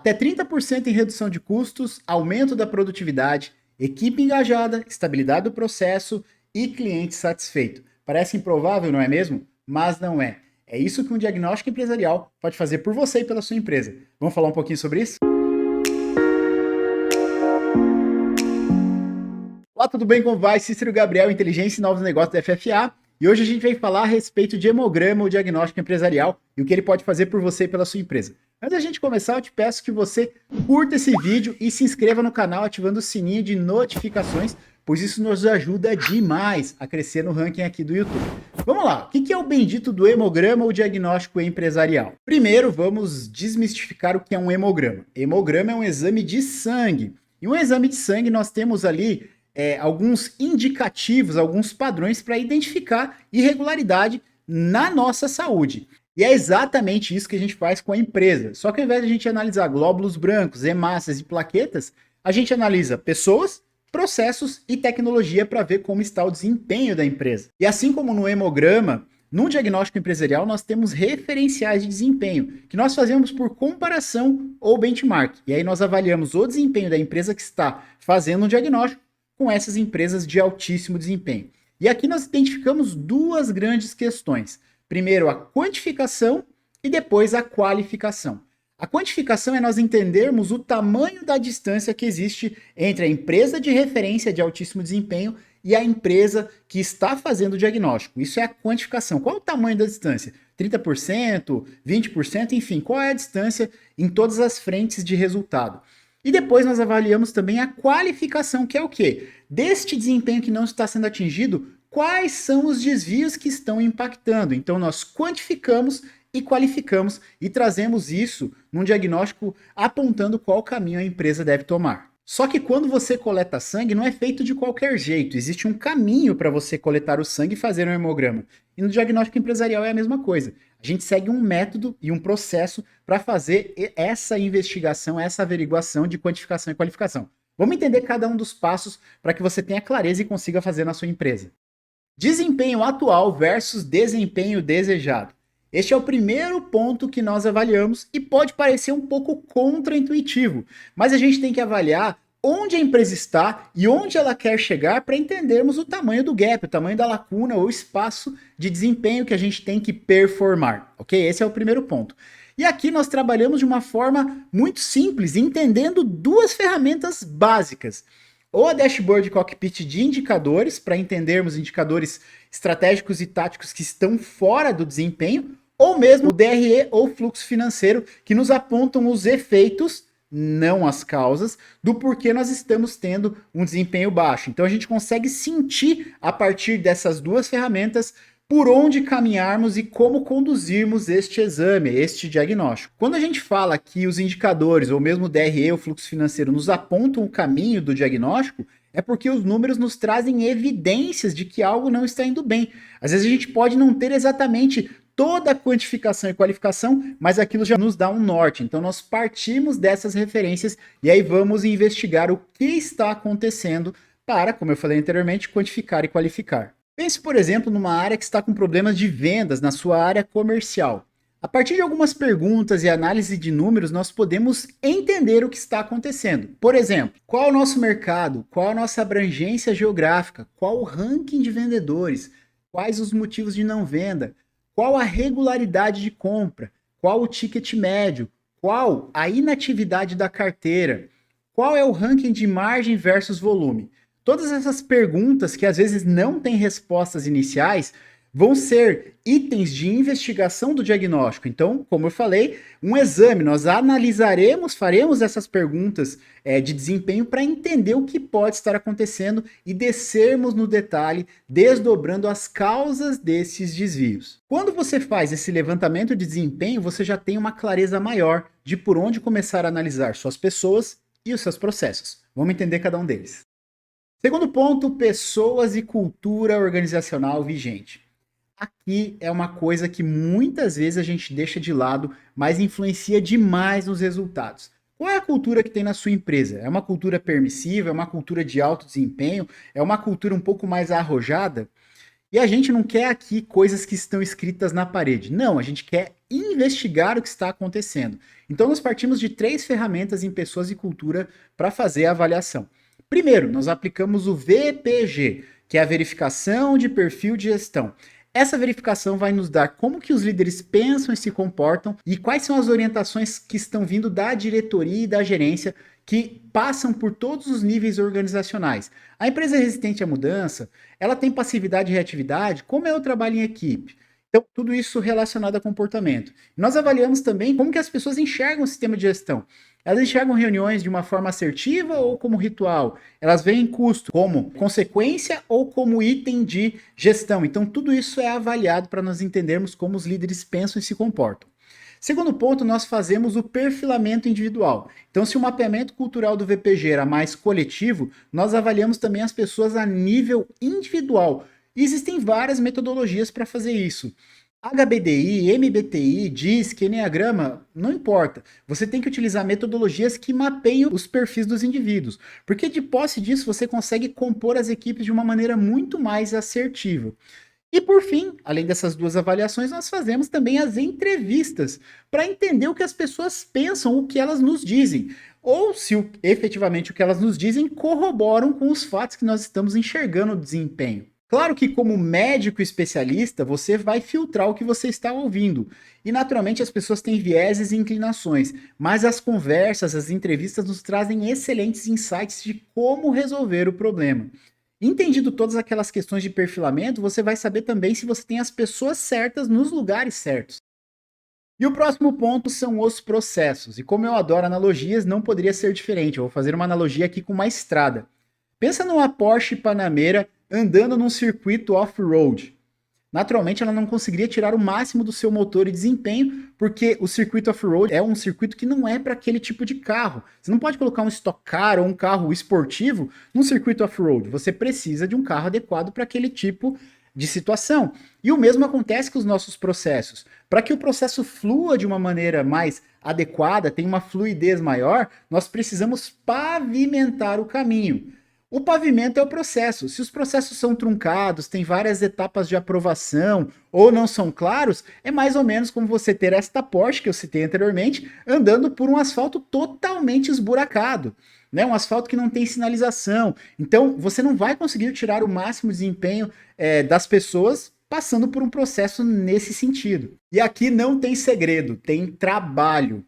Até 30% em redução de custos, aumento da produtividade, equipe engajada, estabilidade do processo e cliente satisfeito. Parece improvável, não é mesmo? Mas não é. É isso que um diagnóstico empresarial pode fazer por você e pela sua empresa. Vamos falar um pouquinho sobre isso? Olá, tudo bem? Como vai? Cícero Gabriel, Inteligência e Novos Negócios da FFA. E hoje a gente vai falar a respeito de hemograma ou diagnóstico empresarial e o que ele pode fazer por você e pela sua empresa. Antes da gente começar, eu te peço que você curta esse vídeo e se inscreva no canal ativando o sininho de notificações, pois isso nos ajuda demais a crescer no ranking aqui do YouTube. Vamos lá, o que é o bendito do hemograma ou diagnóstico empresarial? Primeiro, vamos desmistificar o que é um hemograma. Hemograma é um exame de sangue. E um exame de sangue nós temos ali alguns indicativos, alguns padrões para identificar irregularidade na nossa saúde. E é exatamente isso que a gente faz com a empresa. Só que ao invés de a gente analisar glóbulos brancos, hemácias e plaquetas, a gente analisa pessoas, processos e tecnologia para ver como está o desempenho da empresa. E assim como no hemograma, no diagnóstico empresarial nós temos referenciais de desempenho, que nós fazemos por comparação ou benchmark. E aí nós avaliamos o desempenho da empresa que está fazendo um diagnóstico com essas empresas de altíssimo desempenho. E aqui nós identificamos duas grandes questões. Primeiro, a quantificação e depois a qualificação. A quantificação é nós entendermos o tamanho da distância que existe entre a empresa de referência de altíssimo desempenho e a empresa que está fazendo o diagnóstico. Isso é a quantificação. Qual é o tamanho da distância? 30%, 20%, enfim, qual é a distância em todas as frentes de resultado? E depois nós avaliamos também a qualificação, que é o quê? Deste desempenho que não está sendo atingido, quais são os desvios que estão impactando? Então nós quantificamos e qualificamos e trazemos isso num diagnóstico apontando qual caminho a empresa deve tomar. Só que quando você coleta sangue, não é feito de qualquer jeito. Existe um caminho para você coletar o sangue e fazer um hemograma. E no diagnóstico empresarial é a mesma coisa. A gente segue um método e um processo para fazer essa investigação, essa averiguação de quantificação e qualificação. Vamos entender cada um dos passos para que você tenha clareza e consiga fazer na sua empresa. Desempenho atual versus desempenho desejado. Este é o primeiro ponto que nós avaliamos e pode parecer um pouco contraintuitivo, mas a gente tem que avaliar onde a empresa está e onde ela quer chegar para entendermos o tamanho do gap, o tamanho da lacuna ou espaço de desempenho que a gente tem que performar, ok? Esse é o primeiro ponto. E aqui nós trabalhamos de uma forma muito simples, entendendo duas ferramentas básicas. Ou a dashboard cockpit de indicadores, para entendermos indicadores estratégicos e táticos que estão fora do desempenho, ou mesmo o DRE ou fluxo financeiro, que nos apontam os efeitos, não as causas, do porquê nós estamos tendo um desempenho baixo. Então a gente consegue sentir, a partir dessas duas ferramentas, por onde caminharmos e como conduzirmos este exame, este diagnóstico. Quando a gente fala que os indicadores, ou mesmo o DRE, o fluxo financeiro, nos apontam o caminho do diagnóstico, é porque os números nos trazem evidências de que algo não está indo bem. Às vezes a gente pode não ter exatamente toda a quantificação e qualificação, mas aquilo já nos dá um norte. Então nós partimos dessas referências e aí vamos investigar o que está acontecendo para, como eu falei anteriormente, quantificar e qualificar. Pense, por exemplo, numa área que está com problemas de vendas na sua área comercial. A partir de algumas perguntas e análise de números, nós podemos entender o que está acontecendo. Por exemplo, qual é o nosso mercado? Qual a nossa abrangência geográfica? Qual o ranking de vendedores? Quais os motivos de não venda? Qual a regularidade de compra? Qual o ticket médio? Qual a inatividade da carteira? Qual é o ranking de margem versus volume? Todas essas perguntas que às vezes não têm respostas iniciais vão ser itens de investigação do diagnóstico. Então, como eu falei, um exame, nós analisaremos, faremos essas perguntas de desempenho para entender o que pode estar acontecendo e descermos no detalhe, desdobrando as causas desses desvios. Quando você faz esse levantamento de desempenho, você já tem uma clareza maior de por onde começar a analisar suas pessoas e os seus processos. Vamos entender cada um deles. Segundo ponto, pessoas e cultura organizacional vigente. Aqui é uma coisa que muitas vezes a gente deixa de lado, mas influencia demais nos resultados. Qual é a cultura que tem na sua empresa? É uma cultura permissiva? É uma cultura de alto desempenho? É uma cultura um pouco mais arrojada? E a gente não quer aqui coisas que estão escritas na parede. Não, a gente quer investigar o que está acontecendo. Então, nós partimos de 3 ferramentas em pessoas e cultura para fazer a avaliação. Primeiro, nós aplicamos o VPG, que é a verificação de perfil de gestão. Essa verificação vai nos dar como que os líderes pensam e se comportam e quais são as orientações que estão vindo da diretoria e da gerência que passam por todos os níveis organizacionais. A empresa é resistente à mudança, ela tem passividade e reatividade, como é o trabalho em equipe? Então, tudo isso relacionado a comportamento. Nós avaliamos também como que as pessoas enxergam o sistema de gestão. Elas enxergam reuniões de uma forma assertiva ou como ritual? Elas veem custo como consequência ou como item de gestão? Então, tudo isso é avaliado para nós entendermos como os líderes pensam e se comportam. Segundo ponto, nós fazemos o perfilamento individual. Então, se o mapeamento cultural do VPG era mais coletivo, nós avaliamos também as pessoas a nível individual. E existem várias metodologias para fazer isso. HBDI, MBTI, DISC, Enneagrama, não importa. Você tem que utilizar metodologias que mapeiem os perfis dos indivíduos, porque de posse disso você consegue compor as equipes de uma maneira muito mais assertiva. E por fim, além dessas 2 avaliações, nós fazemos também as entrevistas para entender o que as pessoas pensam, o que elas nos dizem, ou se efetivamente o que elas nos dizem corroboram com os fatos que nós estamos enxergando no desempenho. Claro que, como médico especialista, você vai filtrar o que você está ouvindo. E, naturalmente, as pessoas têm vieses e inclinações, mas as conversas, as entrevistas nos trazem excelentes insights de como resolver o problema. Entendido todas aquelas questões de perfilamento, você vai saber também se você tem as pessoas certas nos lugares certos. E o próximo ponto são os processos. E como eu adoro analogias, não poderia ser diferente. Eu vou fazer uma analogia aqui com uma estrada. Pensa numa Porsche Panamera andando num circuito off-road. Naturalmente, ela não conseguiria tirar o máximo do seu motor e desempenho, porque o circuito off-road é um circuito que não é para aquele tipo de carro. Você não pode colocar um Stock Car ou um carro esportivo num circuito off-road. Você precisa de um carro adequado para aquele tipo de situação. E o mesmo acontece com os nossos processos. Para que o processo flua de uma maneira mais adequada, tenha uma fluidez maior, nós precisamos pavimentar o caminho. O pavimento é o processo. Se os processos são truncados, tem várias etapas de aprovação ou não são claros, é mais ou menos como você ter esta Porsche que eu citei anteriormente, andando por um asfalto totalmente esburacado, né? Um asfalto que não tem sinalização. Então, você não vai conseguir tirar o máximo desempenho das pessoas passando por um processo nesse sentido. E aqui não tem segredo, tem trabalho.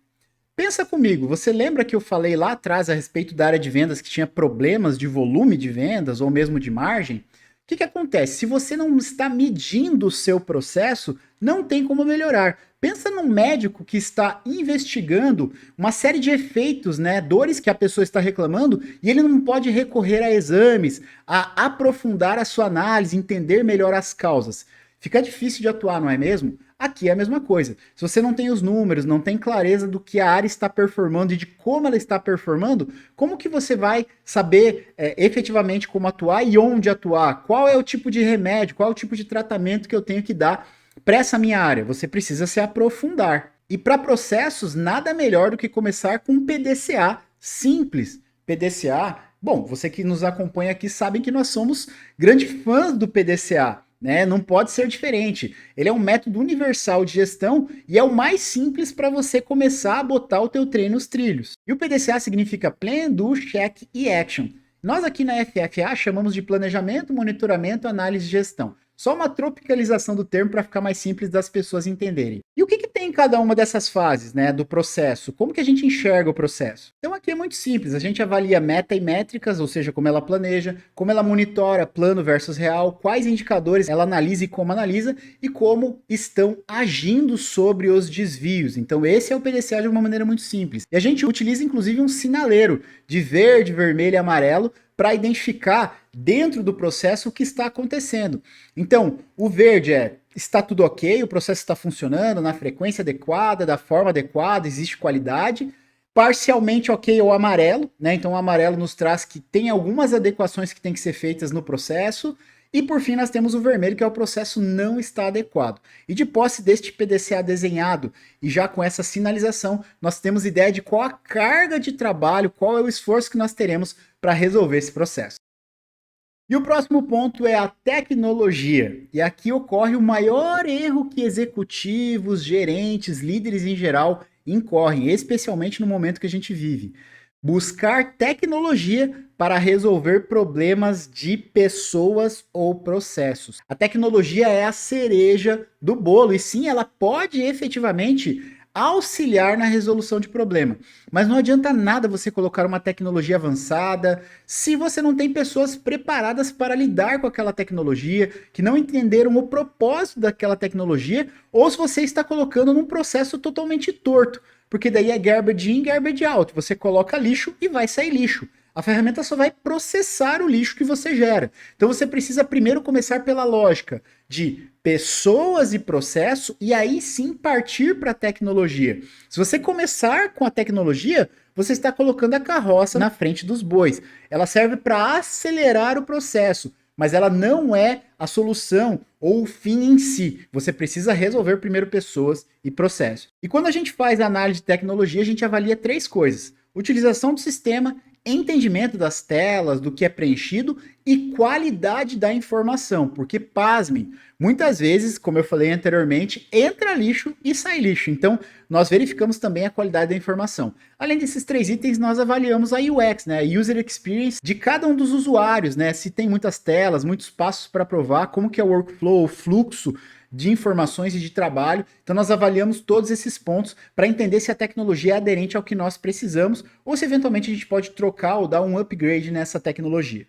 Pensa comigo, você lembra que eu falei lá atrás a respeito da área de vendas que tinha problemas de volume de vendas ou mesmo de margem? O que acontece? Se você não está medindo o seu processo, não tem como melhorar. Pensa num médico que está investigando uma série de efeitos, né, dores que a pessoa está reclamando, e ele não pode recorrer a exames, a aprofundar a sua análise, entender melhor as causas. Fica difícil de atuar, não é mesmo? Aqui é a mesma coisa. Se você não tem os números, não tem clareza do que a área está performando e de como ela está performando, como que você vai saber efetivamente como atuar e onde atuar? Qual é o tipo de remédio, qual é o tipo de tratamento que eu tenho que dar para essa minha área? Você precisa se aprofundar. E para processos, nada melhor do que começar com um PDCA simples. PDCA, bom, você que nos acompanha aqui sabe que nós somos grandes fãs do PDCA. Né? Não pode ser diferente. Ele é um método universal de gestão e é o mais simples para você começar a botar o teu treino nos trilhos. E o PDCA significa Plan, Do, Check e Action. Nós aqui na FFA chamamos de planejamento, monitoramento, análise e gestão. Só uma tropicalização do termo para ficar mais simples das pessoas entenderem. E o que tem em cada uma dessas fases, né, do processo? Como que a gente enxerga o processo? Então aqui é muito simples, a gente avalia meta e métricas, ou seja, como ela planeja, como ela monitora plano versus real, quais indicadores ela analisa e como estão agindo sobre os desvios. Então esse é o PDCA de uma maneira muito simples. E a gente utiliza inclusive um sinaleiro de verde, vermelho e amarelo para identificar dentro do processo o que está acontecendo. Então, o verde está tudo ok, o processo está funcionando na frequência adequada, da forma adequada, existe qualidade. Parcialmente ok é o amarelo, né? Então o amarelo nos traz que tem algumas adequações que tem que ser feitas no processo. E por fim nós temos o vermelho, que é o processo não está adequado. E de posse deste PDCA desenhado e já com essa sinalização, nós temos ideia de qual a carga de trabalho, qual é o esforço que nós teremos para resolver esse processo. E o próximo ponto é a tecnologia. E aqui ocorre o maior erro que executivos, gerentes, líderes em geral incorrem, especialmente no momento que a gente vive. Buscar tecnologia para resolver problemas de pessoas ou processos. A tecnologia é a cereja do bolo e sim, ela pode efetivamente auxiliar na resolução de problema. Mas não adianta nada você colocar uma tecnologia avançada se você não tem pessoas preparadas para lidar com aquela tecnologia, que não entenderam o propósito daquela tecnologia, ou se você está colocando num processo totalmente torto. Porque daí é garbage in, garbage out. Você coloca lixo e vai sair lixo. A ferramenta só vai processar o lixo que você gera. Então você precisa primeiro começar pela lógica de pessoas e processo e aí sim partir para a tecnologia. Se você começar com a tecnologia, você está colocando a carroça na frente dos bois. Ela serve para acelerar o processo, mas ela não é a solução ou o fim em si. Você precisa resolver primeiro pessoas e processos. E quando a gente faz a análise de tecnologia, a gente avalia três coisas: utilização do sistema, entendimento das telas, do que é preenchido e qualidade da informação, porque pasmem, muitas vezes, como eu falei anteriormente, entra lixo e sai lixo. Então, nós verificamos também a qualidade da informação. Além desses três itens, nós avaliamos a UX, né, a User Experience de cada um dos usuários, né, se tem muitas telas, muitos passos para provar, como que é o workflow, o fluxo de informações e de trabalho. Então nós avaliamos todos esses pontos para entender se a tecnologia é aderente ao que nós precisamos ou se eventualmente a gente pode trocar ou dar um upgrade nessa tecnologia.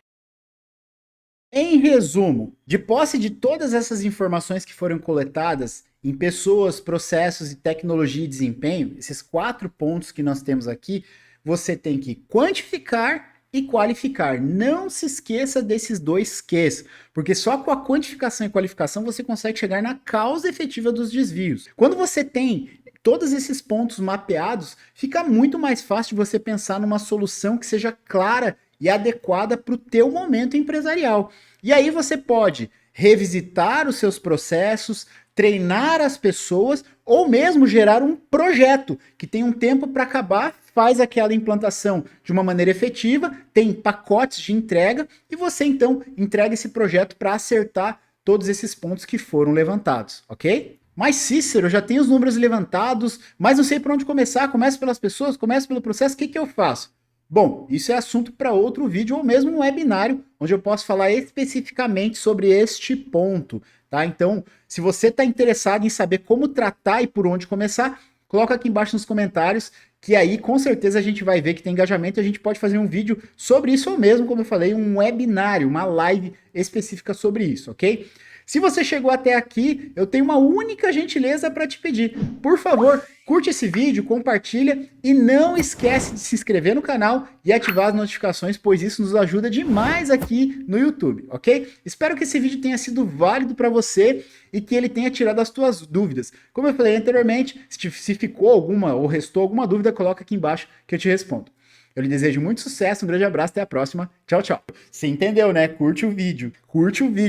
Em resumo, de posse de todas essas informações que foram coletadas em pessoas, processos e tecnologia e desempenho, esses 4 pontos que nós temos aqui, você tem que quantificar e qualificar. Não se esqueça desses dois Qs, porque só com a quantificação e qualificação você consegue chegar na causa efetiva dos desvios. Quando você tem todos esses pontos mapeados, fica muito mais fácil de você pensar numa solução que seja clara e adequada para o teu momento empresarial. E aí você pode revisitar os seus processos, treinar as pessoas ou mesmo gerar um projeto que tem um tempo para acabar, faz aquela implantação de uma maneira efetiva, tem pacotes de entrega e você então entrega esse projeto para acertar todos esses pontos que foram levantados, ok? Mas Cícero, já tem os números levantados, mas não sei por onde começar, começo pelas pessoas, começo pelo processo, o que eu faço? Bom, isso é assunto para outro vídeo ou mesmo um webinário, onde eu posso falar especificamente sobre este ponto, tá? Então, se você está interessado em saber como tratar e por onde começar, coloca aqui embaixo nos comentários, que aí com certeza a gente vai ver que tem engajamento e a gente pode fazer um vídeo sobre isso ou mesmo, como eu falei, um webinário, uma live específica sobre isso, ok? Se você chegou até aqui, eu tenho uma única gentileza para te pedir. Por favor, curte esse vídeo, compartilha e não esquece de se inscrever no canal e ativar as notificações, pois isso nos ajuda demais aqui no YouTube, ok? Espero que esse vídeo tenha sido válido para você e que ele tenha tirado as tuas dúvidas. Como eu falei anteriormente, se ficou alguma ou restou alguma dúvida, coloca aqui embaixo que eu te respondo. Eu lhe desejo muito sucesso, um grande abraço, até a próxima. Tchau, tchau. Você entendeu, né? Curte o vídeo,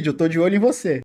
eu tô de olho em você.